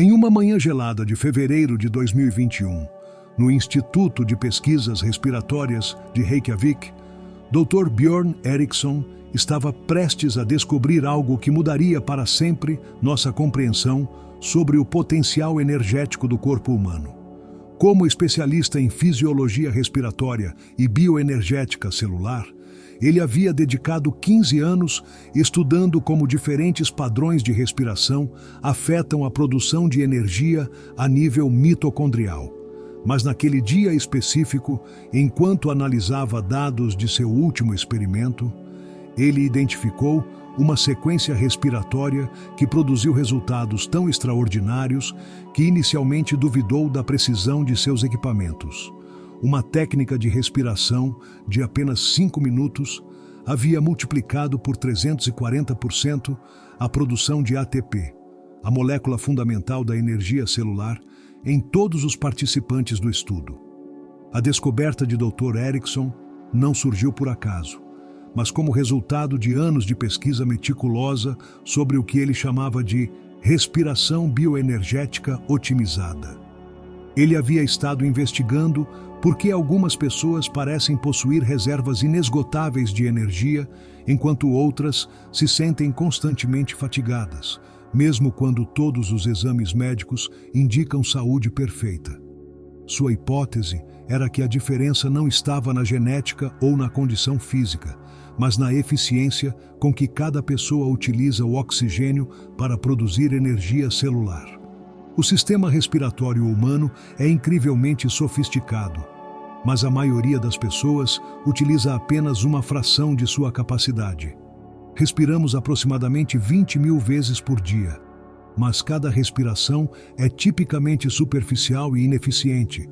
Em uma manhã gelada de fevereiro de 2021, no Instituto de Pesquisas Respiratórias de Reykjavik, Dr. Björn Eriksson estava prestes a descobrir algo que mudaria para sempre nossa compreensão sobre o potencial energético do corpo humano. Como especialista em fisiologia respiratória e bioenergética celular, ele havia dedicado 15 anos estudando como diferentes padrões de respiração afetam a produção de energia a nível mitocondrial. Mas naquele dia específico, enquanto analisava dados de seu último experimento, ele identificou uma sequência respiratória que produziu resultados tão extraordinários que inicialmente duvidou da precisão de seus equipamentos. Uma técnica de respiração de apenas 5 minutos havia multiplicado por 340% a produção de ATP, a molécula fundamental da energia celular, em todos os participantes do estudo. A descoberta de Dr. Eriksson não surgiu por acaso, mas como resultado de anos de pesquisa meticulosa sobre o que ele chamava de respiração bioenergética otimizada. Ele havia estado investigando por que algumas pessoas parecem possuir reservas inesgotáveis de energia, enquanto outras se sentem constantemente fatigadas, mesmo quando todos os exames médicos indicam saúde perfeita. Sua hipótese era que a diferença não estava na genética ou na condição física, mas na eficiência com que cada pessoa utiliza o oxigênio para produzir energia celular. O sistema respiratório humano é incrivelmente sofisticado, mas a maioria das pessoas utiliza apenas uma fração de sua capacidade. Respiramos aproximadamente 20.000 vezes por dia, mas cada respiração é tipicamente superficial e ineficiente,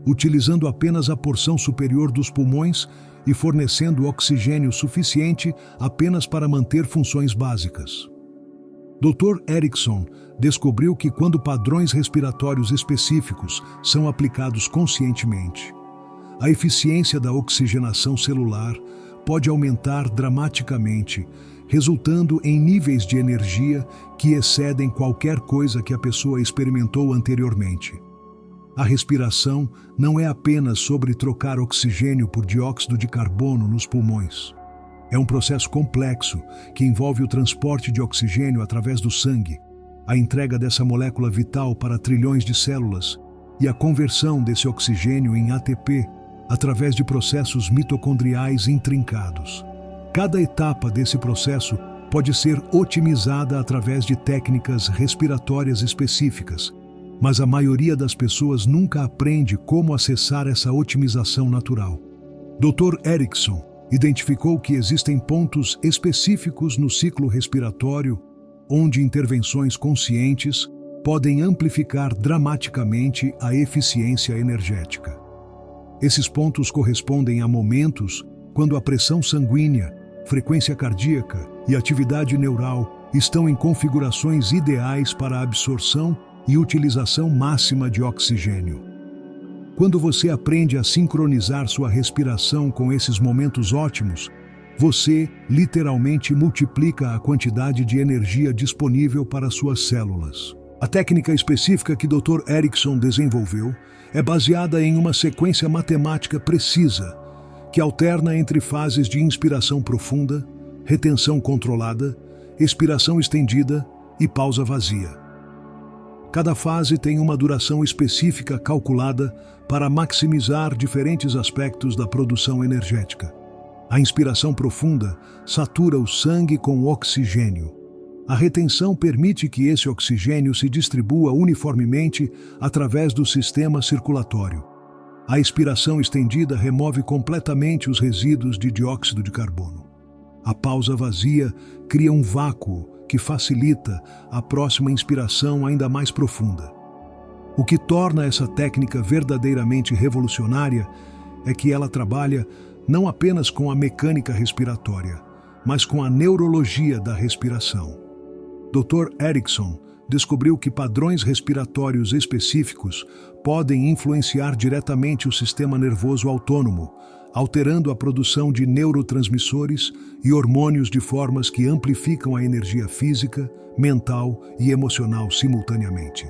utilizando apenas a porção superior dos pulmões e fornecendo oxigênio suficiente apenas para manter funções básicas. Dr. Eriksson descobriu que quando padrões respiratórios específicos são aplicados conscientemente, a eficiência da oxigenação celular pode aumentar dramaticamente, resultando em níveis de energia que excedem qualquer coisa que a pessoa experimentou anteriormente. A respiração não é apenas sobre trocar oxigênio por dióxido de carbono nos pulmões. É um processo complexo que envolve o transporte de oxigênio através do sangue, a entrega dessa molécula vital para trilhões de células e a conversão desse oxigênio em ATP através de processos mitocondriais intrincados. Cada etapa desse processo pode ser otimizada através de técnicas respiratórias específicas, mas a maioria das pessoas nunca aprende como acessar essa otimização natural. Dr. Eriksson identificou que existem pontos específicos no ciclo respiratório onde intervenções conscientes podem amplificar dramaticamente a eficiência energética. Esses pontos correspondem a momentos quando a pressão sanguínea, frequência cardíaca e atividade neural estão em configurações ideais para a absorção e utilização máxima de oxigênio. Quando você aprende a sincronizar sua respiração com esses momentos ótimos, você literalmente multiplica a quantidade de energia disponível para suas células. A técnica específica que Dr. Eriksson desenvolveu é baseada em uma sequência matemática precisa, que alterna entre fases de inspiração profunda, retenção controlada, expiração estendida e pausa vazia. Cada fase tem uma duração específica calculada para maximizar diferentes aspectos da produção energética. A inspiração profunda satura o sangue com oxigênio. A retenção permite que esse oxigênio se distribua uniformemente através do sistema circulatório. A expiração estendida remove completamente os resíduos de dióxido de carbono. A pausa vazia cria um vácuo que facilita a próxima inspiração ainda mais profunda. O que torna essa técnica verdadeiramente revolucionária é que ela trabalha não apenas com a mecânica respiratória, mas com a neurologia da respiração. Dr. Eriksson descobriu que padrões respiratórios específicos podem influenciar diretamente o sistema nervoso autônomo, alterando a produção de neurotransmissores e hormônios de formas que amplificam a energia física, mental e emocional simultaneamente.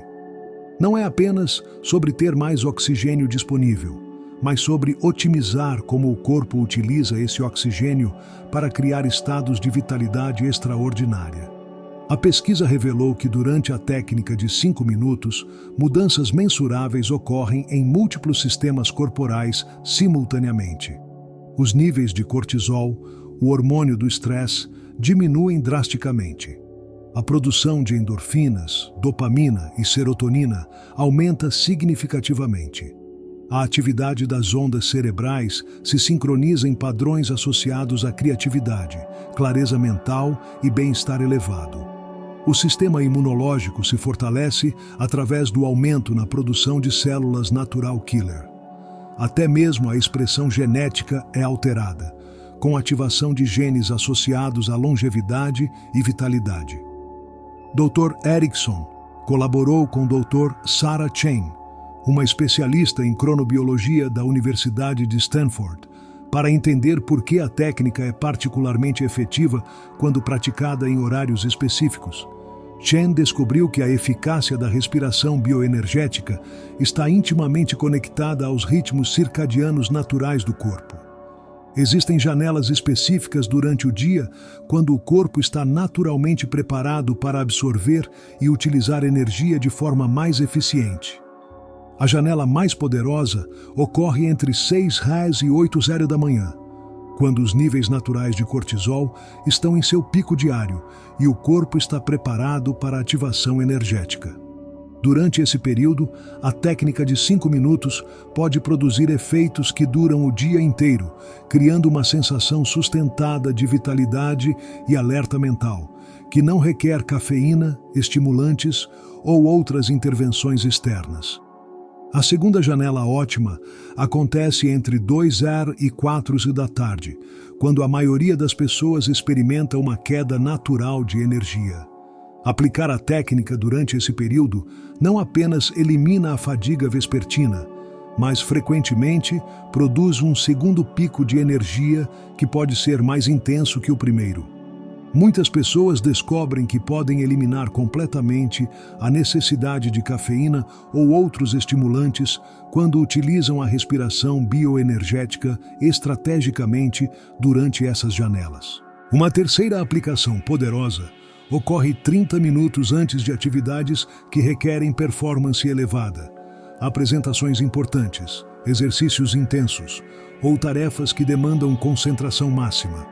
Não é apenas sobre ter mais oxigênio disponível, mas sobre otimizar como o corpo utiliza esse oxigênio para criar estados de vitalidade extraordinária. A pesquisa revelou que durante a técnica de 5 minutos, mudanças mensuráveis ocorrem em múltiplos sistemas corporais simultaneamente. Os níveis de cortisol, o hormônio do estresse, diminuem drasticamente. A produção de endorfinas, dopamina e serotonina aumenta significativamente. A atividade das ondas cerebrais se sincroniza em padrões associados à criatividade, clareza mental e bem-estar elevado. O sistema imunológico se fortalece através do aumento na produção de células natural killer. Até mesmo a expressão genética é alterada, com ativação de genes associados à longevidade e vitalidade. Dr. Erickson colaborou com Dr. Sarah Chen, uma especialista em cronobiologia da Universidade de Stanford, para entender por que a técnica é particularmente efetiva quando praticada em horários específicos. Chen descobriu que a eficácia da respiração bioenergética está intimamente conectada aos ritmos circadianos naturais do corpo. Existem janelas específicas durante o dia quando o corpo está naturalmente preparado para absorver e utilizar energia de forma mais eficiente. A janela mais poderosa ocorre entre 6h e 8h da manhã, quando os níveis naturais de cortisol estão em seu pico diário e o corpo está preparado para a ativação energética. Durante esse período, a técnica de 5 minutos pode produzir efeitos que duram o dia inteiro, criando uma sensação sustentada de vitalidade e alerta mental, que não requer cafeína, estimulantes ou outras intervenções externas. A segunda janela ótima acontece entre 2h e 4h da tarde, quando a maioria das pessoas experimenta uma queda natural de energia. Aplicar a técnica durante esse período não apenas elimina a fadiga vespertina, mas frequentemente produz um segundo pico de energia que pode ser mais intenso que o primeiro. Muitas pessoas descobrem que podem eliminar completamente a necessidade de cafeína ou outros estimulantes quando utilizam a respiração bioenergética estrategicamente durante essas janelas. Uma terceira aplicação poderosa ocorre 30 minutos antes de atividades que requerem performance elevada, apresentações importantes, exercícios intensos ou tarefas que demandam concentração máxima.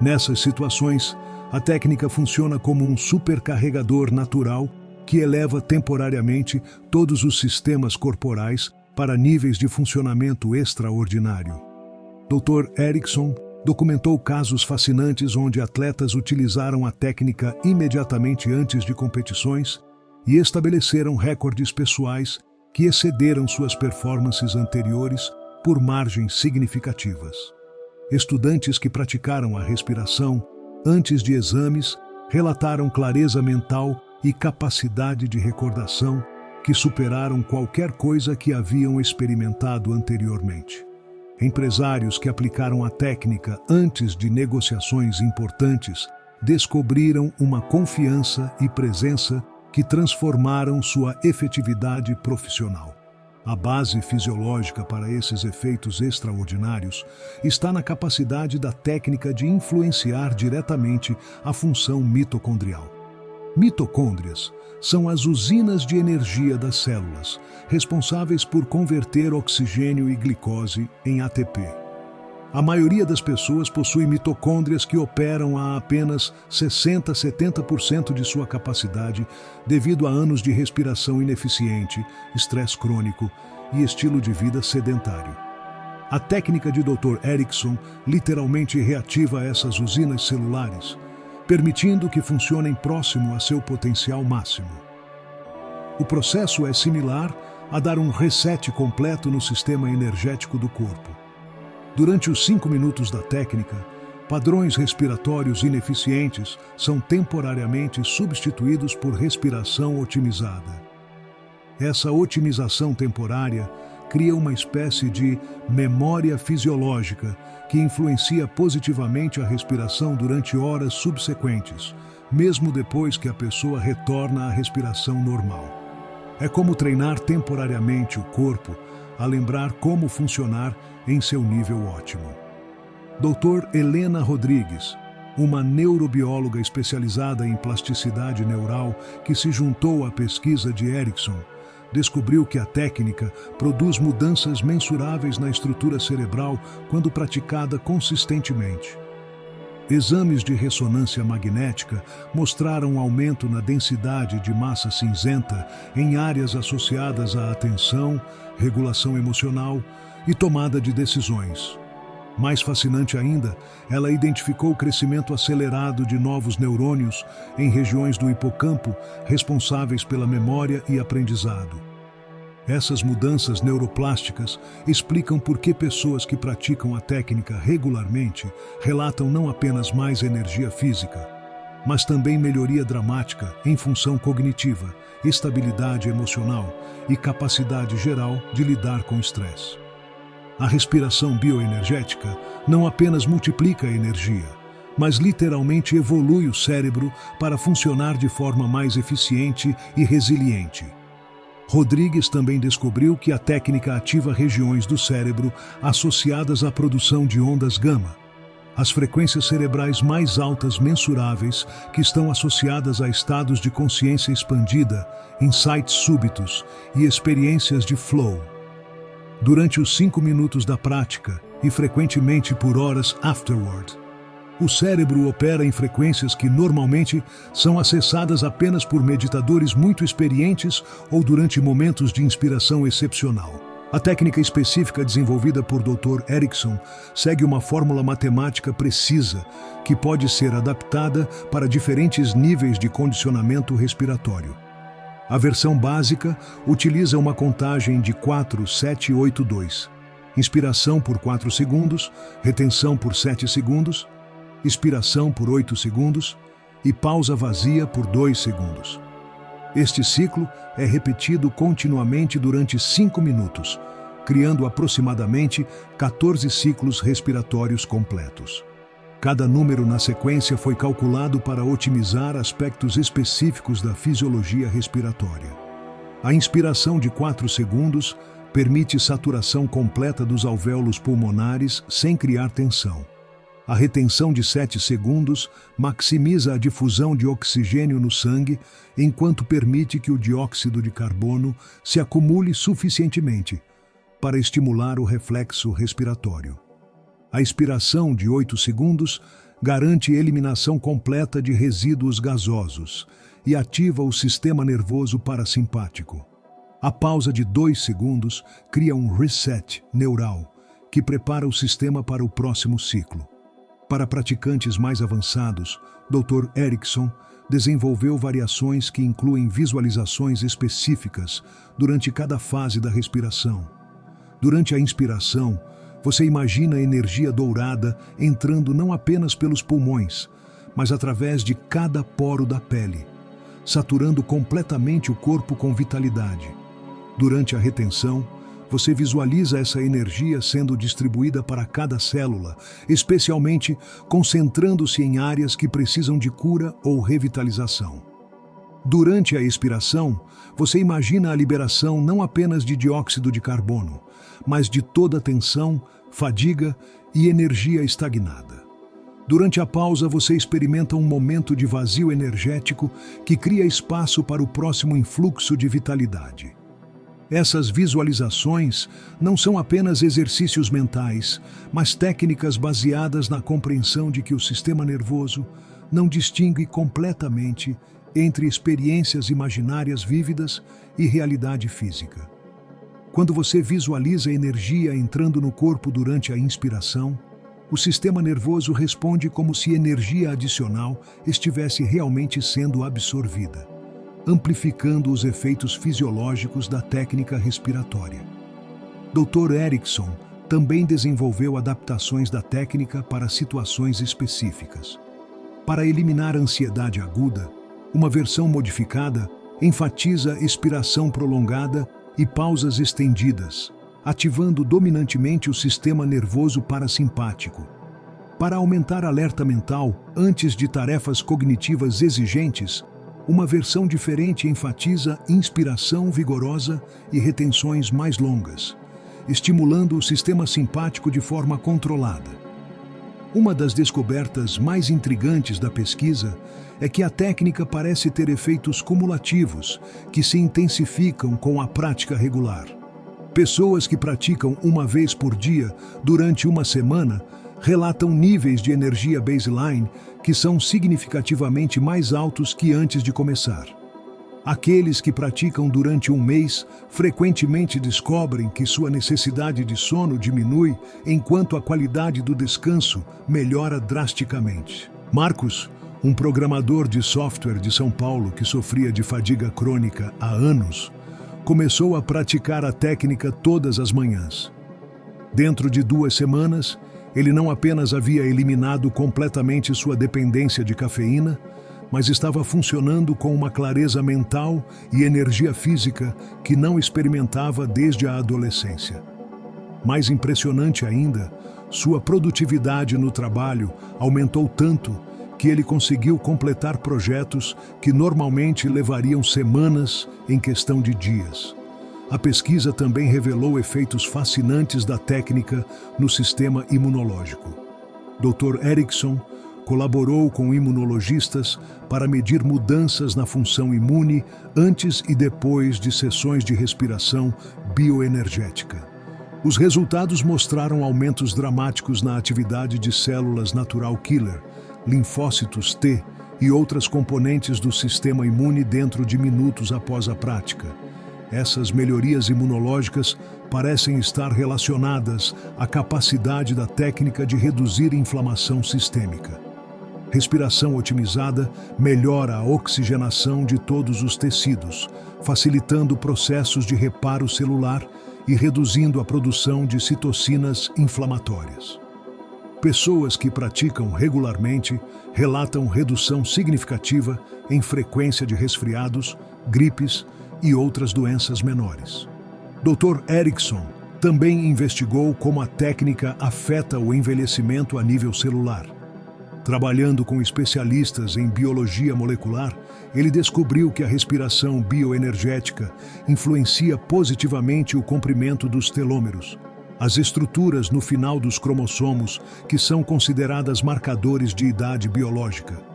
Nessas situações, a técnica funciona como um supercarregador natural que eleva temporariamente todos os sistemas corporais para níveis de funcionamento extraordinário. Dr. Erickson documentou casos fascinantes onde atletas utilizaram a técnica imediatamente antes de competições e estabeleceram recordes pessoais que excederam suas performances anteriores por margens significativas. Estudantes que praticaram a respiração antes de exames relataram clareza mental e capacidade de recordação que superaram qualquer coisa que haviam experimentado anteriormente. Empresários que aplicaram a técnica antes de negociações importantes descobriram uma confiança e presença que transformaram sua efetividade profissional. A base fisiológica para esses efeitos extraordinários está na capacidade da técnica de influenciar diretamente a função mitocondrial. Mitocôndrias são as usinas de energia das células, responsáveis por converter oxigênio e glicose em ATP. A maioria das pessoas possui mitocôndrias que operam a apenas 60 a 70% de sua capacidade devido a anos de respiração ineficiente, estresse crônico e estilo de vida sedentário. A técnica de Dr. Erickson literalmente reativa essas usinas celulares, permitindo que funcionem próximo a seu potencial máximo. O processo é similar a dar um reset completo no sistema energético do corpo. Durante os 5 minutos da técnica, padrões respiratórios ineficientes são temporariamente substituídos por respiração otimizada. Essa otimização temporária cria uma espécie de memória fisiológica que influencia positivamente a respiração durante horas subsequentes, mesmo depois que a pessoa retorna à respiração normal. É como treinar temporariamente o corpo a lembrar como funcionar em seu nível ótimo. Dr. Helena Rodrigues, uma neurobióloga especializada em plasticidade neural que se juntou à pesquisa de Erickson, descobriu que a técnica produz mudanças mensuráveis na estrutura cerebral quando praticada consistentemente. Exames de ressonância magnética mostraram um aumento na densidade de massa cinzenta em áreas associadas à atenção, regulação emocional e tomada de decisões. Mais fascinante ainda, ela identificou o crescimento acelerado de novos neurônios em regiões do hipocampo responsáveis pela memória e aprendizado. Essas mudanças neuroplásticas explicam por que pessoas que praticam a técnica regularmente relatam não apenas mais energia física, mas também melhoria dramática em função cognitiva, estabilidade emocional e capacidade geral de lidar com estresse. A respiração bioenergética não apenas multiplica a energia, mas literalmente evolui o cérebro para funcionar de forma mais eficiente e resiliente. Rodrigues também descobriu que a técnica ativa regiões do cérebro associadas à produção de ondas gama, as frequências cerebrais mais altas mensuráveis que estão associadas a estados de consciência expandida, insights súbitos e experiências de flow. Durante os 5 minutos da prática, e frequentemente por horas afterward, o cérebro opera em frequências que normalmente são acessadas apenas por meditadores muito experientes ou durante momentos de inspiração excepcional. A técnica específica desenvolvida por Dr. Erickson segue uma fórmula matemática precisa que pode ser adaptada para diferentes níveis de condicionamento respiratório. A versão básica utiliza uma contagem de 4, 7, 8, 2. Inspiração por 4 segundos, retenção por 7 segundos, expiração por 8 segundos e pausa vazia por 2 segundos. Este ciclo é repetido continuamente durante 5 minutos, criando aproximadamente 14 ciclos respiratórios completos. Cada número na sequência foi calculado para otimizar aspectos específicos da fisiologia respiratória. A inspiração de 4 segundos permite saturação completa dos alvéolos pulmonares sem criar tensão. A retenção de 7 segundos maximiza a difusão de oxigênio no sangue, enquanto permite que o dióxido de carbono se acumule suficientemente para estimular o reflexo respiratório. A expiração de 8 segundos garante eliminação completa de resíduos gasosos e ativa o sistema nervoso parasimpático. A pausa de 2 segundos cria um reset neural que prepara o sistema para o próximo ciclo. Para praticantes mais avançados, Dr. Erickson desenvolveu variações que incluem visualizações específicas durante cada fase da respiração. Durante a inspiração, você imagina a energia dourada entrando não apenas pelos pulmões, mas através de cada poro da pele, saturando completamente o corpo com vitalidade. Durante a retenção, você visualiza essa energia sendo distribuída para cada célula, especialmente concentrando-se em áreas que precisam de cura ou revitalização. Durante a expiração, você imagina a liberação não apenas de dióxido de carbono, mas de toda a tensão, fadiga e energia estagnada. Durante a pausa, você experimenta um momento de vazio energético que cria espaço para o próximo influxo de vitalidade. Essas visualizações não são apenas exercícios mentais, mas técnicas baseadas na compreensão de que o sistema nervoso não distingue completamente entre experiências imaginárias vívidas e realidade física. Quando você visualiza a energia entrando no corpo durante a inspiração, o sistema nervoso responde como se energia adicional estivesse realmente sendo absorvida, amplificando os efeitos fisiológicos da técnica respiratória. Dr. Erickson também desenvolveu adaptações da técnica para situações específicas. Para eliminar a ansiedade aguda, uma versão modificada enfatiza expiração prolongada e pausas estendidas, ativando dominantemente o sistema nervoso parasimpático. Para aumentar alerta mental antes de tarefas cognitivas exigentes, Uma versão diferente enfatiza inspiração vigorosa e retenções mais longas, estimulando o sistema simpático de forma controlada. Uma das descobertas mais intrigantes da pesquisa é que a técnica parece ter efeitos cumulativos que se intensificam com a prática regular. Pessoas que praticam uma vez por dia durante uma semana relatam níveis de energia baseline que são significativamente mais altos que antes de começar. Aqueles que praticam durante um mês frequentemente descobrem que sua necessidade de sono diminui enquanto a qualidade do descanso melhora drasticamente. Marcos, um programador de software de São Paulo que sofria de fadiga crônica há anos, começou a praticar a técnica todas as manhãs. Dentro de 2 semanas, ele não apenas havia eliminado completamente sua dependência de cafeína, mas estava funcionando com uma clareza mental e energia física que não experimentava desde a adolescência. Mais impressionante ainda, sua produtividade no trabalho aumentou tanto que ele conseguiu completar projetos que normalmente levariam semanas em questão de dias. A pesquisa também revelou efeitos fascinantes da técnica no sistema imunológico. Dr. Erickson colaborou com imunologistas para medir mudanças na função imune antes e depois de sessões de respiração bioenergética. Os resultados mostraram aumentos dramáticos na atividade de células natural killer, linfócitos T e outras componentes do sistema imune dentro de minutos após a prática. Essas melhorias imunológicas parecem estar relacionadas à capacidade da técnica de reduzir inflamação sistêmica. Respiração otimizada melhora a oxigenação de todos os tecidos, facilitando processos de reparo celular e reduzindo a produção de citocinas inflamatórias. Pessoas que praticam regularmente relatam redução significativa em frequência de resfriados, gripes e outras doenças menores. Dr. Erickson também investigou como a técnica afeta o envelhecimento a nível celular. Trabalhando com especialistas em biologia molecular, ele descobriu que a respiração bioenergética influencia positivamente o comprimento dos telômeros, as estruturas no final dos cromossomos que são consideradas marcadores de idade biológica.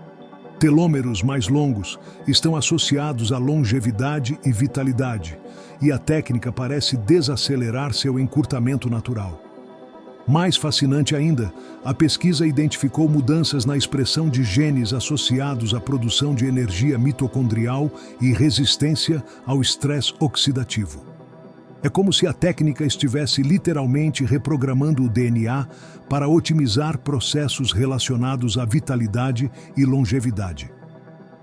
Telômeros mais longos estão associados à longevidade e vitalidade, e a técnica parece desacelerar seu encurtamento natural. Mais fascinante ainda, a pesquisa identificou mudanças na expressão de genes associados à produção de energia mitocondrial e resistência ao estresse oxidativo. É como se a técnica estivesse literalmente reprogramando o DNA para otimizar processos relacionados à vitalidade e longevidade.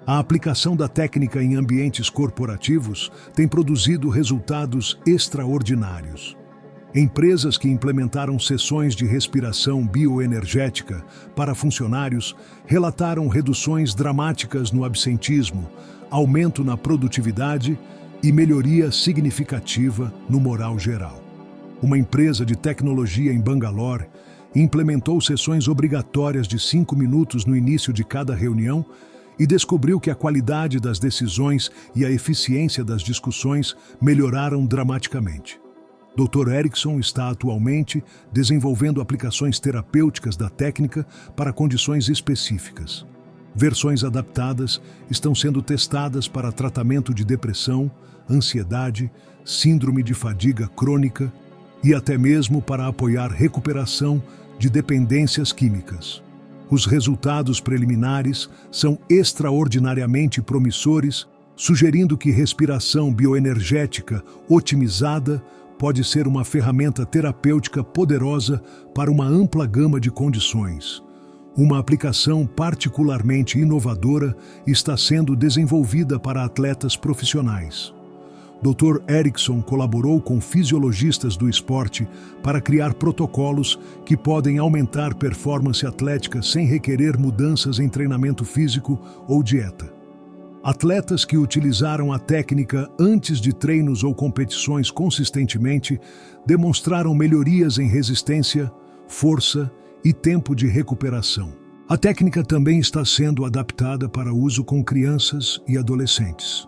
A aplicação da técnica em ambientes corporativos tem produzido resultados extraordinários. Empresas que implementaram sessões de respiração bioenergética para funcionários relataram reduções dramáticas no absentismo, aumento na produtividade e melhoria significativa no moral geral. Uma empresa de tecnologia em Bangalore implementou sessões obrigatórias de 5 minutos no início de cada reunião e descobriu que a qualidade das decisões e a eficiência das discussões melhoraram dramaticamente. Dr. Erickson está atualmente desenvolvendo aplicações terapêuticas da técnica para condições específicas. Versões adaptadas estão sendo testadas para tratamento de depressão, ansiedade, síndrome de fadiga crônica e até mesmo para apoiar recuperação de dependências químicas. Os resultados preliminares são extraordinariamente promissores, sugerindo que respiração bioenergética otimizada pode ser uma ferramenta terapêutica poderosa para uma ampla gama de condições. Uma aplicação particularmente inovadora está sendo desenvolvida para atletas profissionais. Dr. Erickson colaborou com fisiologistas do esporte para criar protocolos que podem aumentar performance atlética sem requerer mudanças em treinamento físico ou dieta. Atletas que utilizaram a técnica antes de treinos ou competições consistentemente demonstraram melhorias em resistência, força e tempo de recuperação. A técnica também está sendo adaptada para uso com crianças e adolescentes.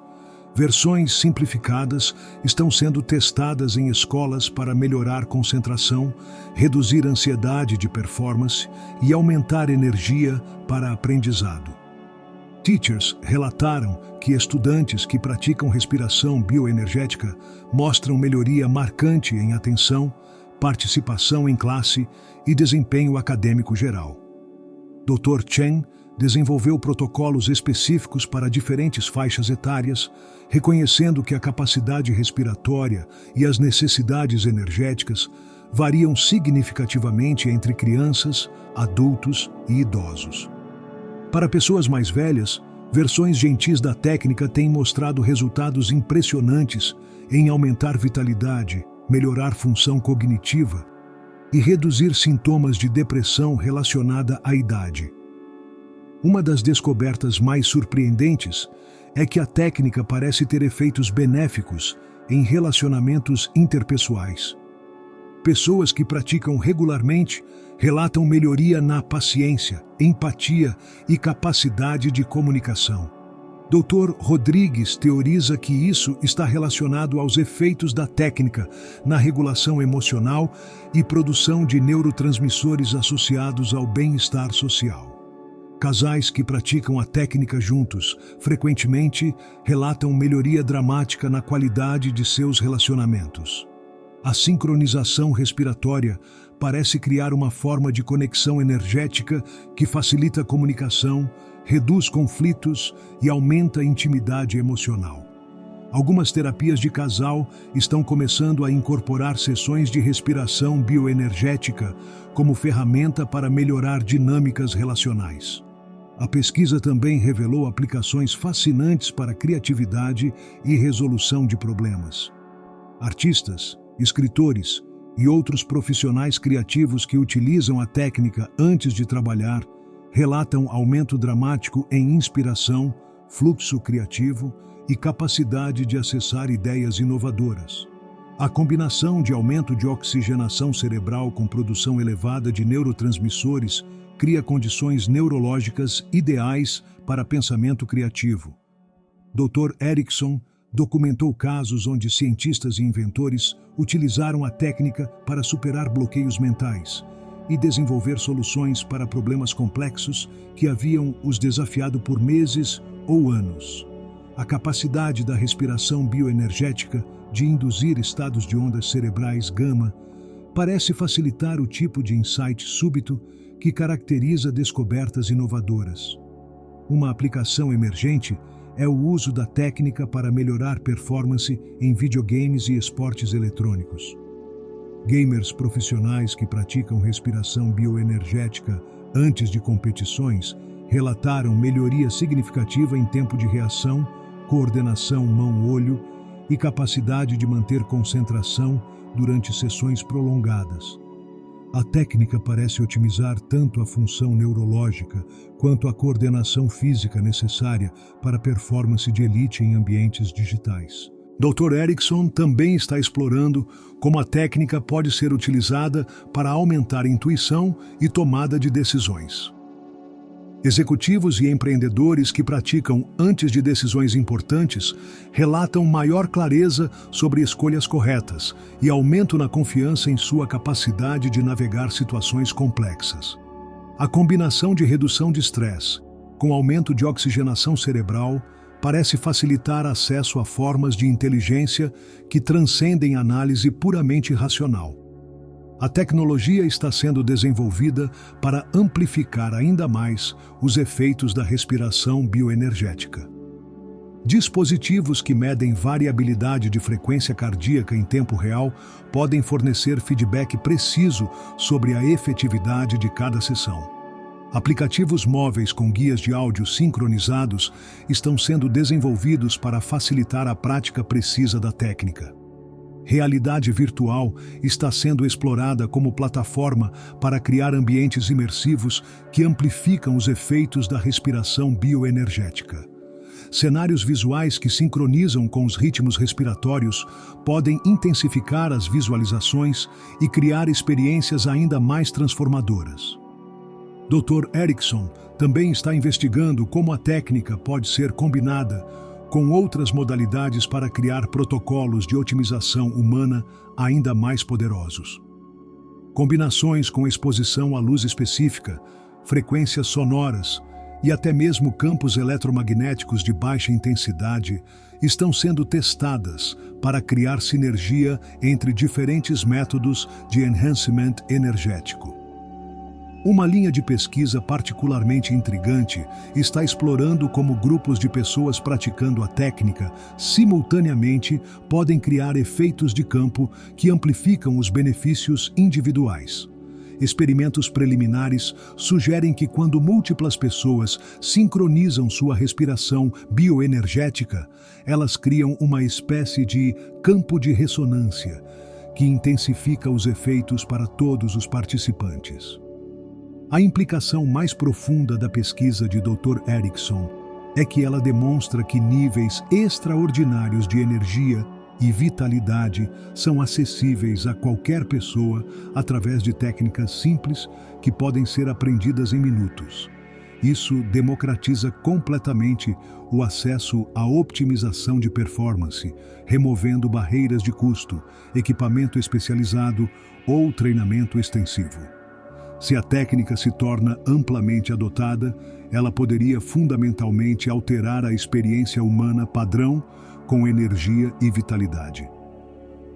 Versões simplificadas estão sendo testadas em escolas para melhorar concentração, reduzir ansiedade de performance e aumentar energia para aprendizado. Teachers relataram que estudantes que praticam respiração bioenergética mostram melhoria marcante em atenção, participação em classe e desempenho acadêmico geral. Dr. Chen desenvolveu protocolos específicos para diferentes faixas etárias, reconhecendo que a capacidade respiratória e as necessidades energéticas variam significativamente entre crianças, adultos e idosos. Para pessoas mais velhas, versões gentis da técnica têm mostrado resultados impressionantes em aumentar vitalidade, melhorar função cognitiva e reduzir sintomas de depressão relacionada à idade. Uma das descobertas mais surpreendentes é que a técnica parece ter efeitos benéficos em relacionamentos interpessoais. Pessoas que praticam regularmente relatam melhoria na paciência, empatia e capacidade de comunicação. Dr. Rodrigues teoriza que isso está relacionado aos efeitos da técnica na regulação emocional e produção de neurotransmissores associados ao bem-estar social. Casais que praticam a técnica juntos frequentemente relatam melhoria dramática na qualidade de seus relacionamentos. A sincronização respiratória parece criar uma forma de conexão energética que facilita a comunicação, reduz conflitos e aumenta a intimidade emocional. Algumas terapias de casal estão começando a incorporar sessões de respiração bioenergética como ferramenta para melhorar dinâmicas relacionais. A pesquisa também revelou aplicações fascinantes para criatividade e resolução de problemas. Artistas, escritores e outros profissionais criativos que utilizam a técnica antes de trabalhar relatam aumento dramático em inspiração, fluxo criativo e capacidade de acessar ideias inovadoras. A combinação de aumento de oxigenação cerebral com produção elevada de neurotransmissores cria condições neurológicas ideais para pensamento criativo. Dr. Erickson documentou casos onde cientistas e inventores utilizaram a técnica para superar bloqueios mentais e desenvolver soluções para problemas complexos que haviam os desafiado por meses ou anos. A capacidade da respiração bioenergética de induzir estados de ondas cerebrais gama parece facilitar o tipo de insight súbito que caracteriza descobertas inovadoras. Uma aplicação emergente é o uso da técnica para melhorar performance em videogames e esportes eletrônicos. Gamers profissionais que praticam respiração bioenergética antes de competições relataram melhoria significativa em tempo de reação, coordenação mão-olho e capacidade de manter concentração durante sessões prolongadas. A técnica parece otimizar tanto a função neurológica quanto a coordenação física necessária para a performance de elite em ambientes digitais. Dr. Erickson também está explorando como a técnica pode ser utilizada para aumentar a intuição e tomada de decisões. Executivos e empreendedores que praticam antes de decisões importantes relatam maior clareza sobre escolhas corretas e aumento na confiança em sua capacidade de navegar situações complexas. A combinação de redução de estresse com aumento de oxigenação cerebral parece facilitar acesso a formas de inteligência que transcendem análise puramente racional. A tecnologia está sendo desenvolvida para amplificar ainda mais os efeitos da respiração bioenergética. Dispositivos que medem variabilidade de frequência cardíaca em tempo real podem fornecer feedback preciso sobre a efetividade de cada sessão. Aplicativos móveis com guias de áudio sincronizados estão sendo desenvolvidos para facilitar a prática precisa da técnica. Realidade virtual está sendo explorada como plataforma para criar ambientes imersivos que amplificam os efeitos da respiração bioenergética. Cenários visuais que sincronizam com os ritmos respiratórios podem intensificar as visualizações e criar experiências ainda mais transformadoras. Dr. Erickson também está investigando como a técnica pode ser combinada com outras modalidades para criar protocolos de otimização humana ainda mais poderosos. Combinações com exposição à luz específica, frequências sonoras e até mesmo campos eletromagnéticos de baixa intensidade estão sendo testadas para criar sinergia entre diferentes métodos de enhancement energético. Uma linha de pesquisa particularmente intrigante está explorando como grupos de pessoas praticando a técnica simultaneamente podem criar efeitos de campo que amplificam os benefícios individuais. Experimentos preliminares sugerem que quando múltiplas pessoas sincronizam sua respiração bioenergética, elas criam uma espécie de campo de ressonância que intensifica os efeitos para todos os participantes. A implicação mais profunda da pesquisa de Dr. Erickson é que ela demonstra que níveis extraordinários de energia e vitalidade são acessíveis a qualquer pessoa através de técnicas simples que podem ser aprendidas em minutos. Isso democratiza completamente o acesso à optimização de performance, removendo barreiras de custo, equipamento especializado ou treinamento extensivo. Se a técnica se torna amplamente adotada, ela poderia fundamentalmente alterar a experiência humana padrão com energia e vitalidade.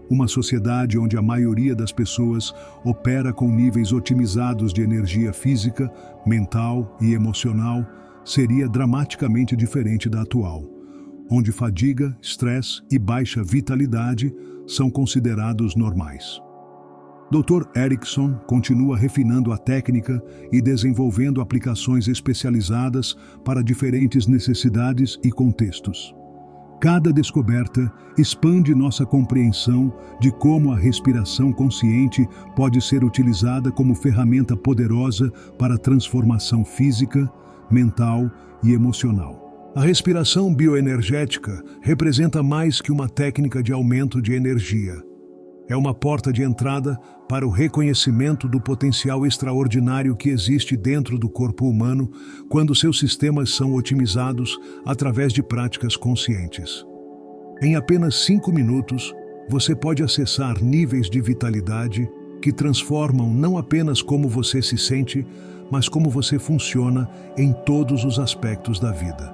Uma sociedade onde a maioria das pessoas opera com níveis otimizados de energia física, mental e emocional seria dramaticamente diferente da atual, onde fadiga, estresse e baixa vitalidade são considerados normais. Dr. Erickson continua refinando a técnica e desenvolvendo aplicações especializadas para diferentes necessidades e contextos. Cada descoberta expande nossa compreensão de como a respiração consciente pode ser utilizada como ferramenta poderosa para a transformação física, mental e emocional. A respiração bioenergética representa mais que uma técnica de aumento de energia. É uma porta de entrada para o reconhecimento do potencial extraordinário que existe dentro do corpo humano quando seus sistemas são otimizados através de práticas conscientes. Em apenas 5 minutos, você pode acessar níveis de vitalidade que transformam não apenas como você se sente, mas como você funciona em todos os aspectos da vida.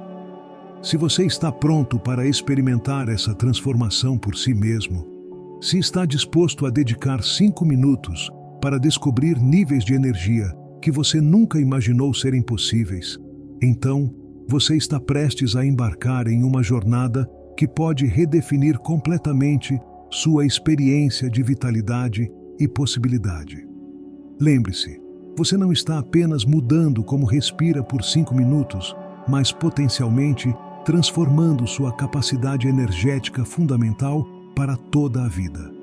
Se você está pronto para experimentar essa transformação por si mesmo, se está disposto a dedicar 5 minutos para descobrir níveis de energia que você nunca imaginou serem possíveis, então você está prestes a embarcar em uma jornada que pode redefinir completamente sua experiência de vitalidade e possibilidade. Lembre-se, você não está apenas mudando como respira por 5 minutos, mas potencialmente transformando sua capacidade energética fundamental para toda a vida.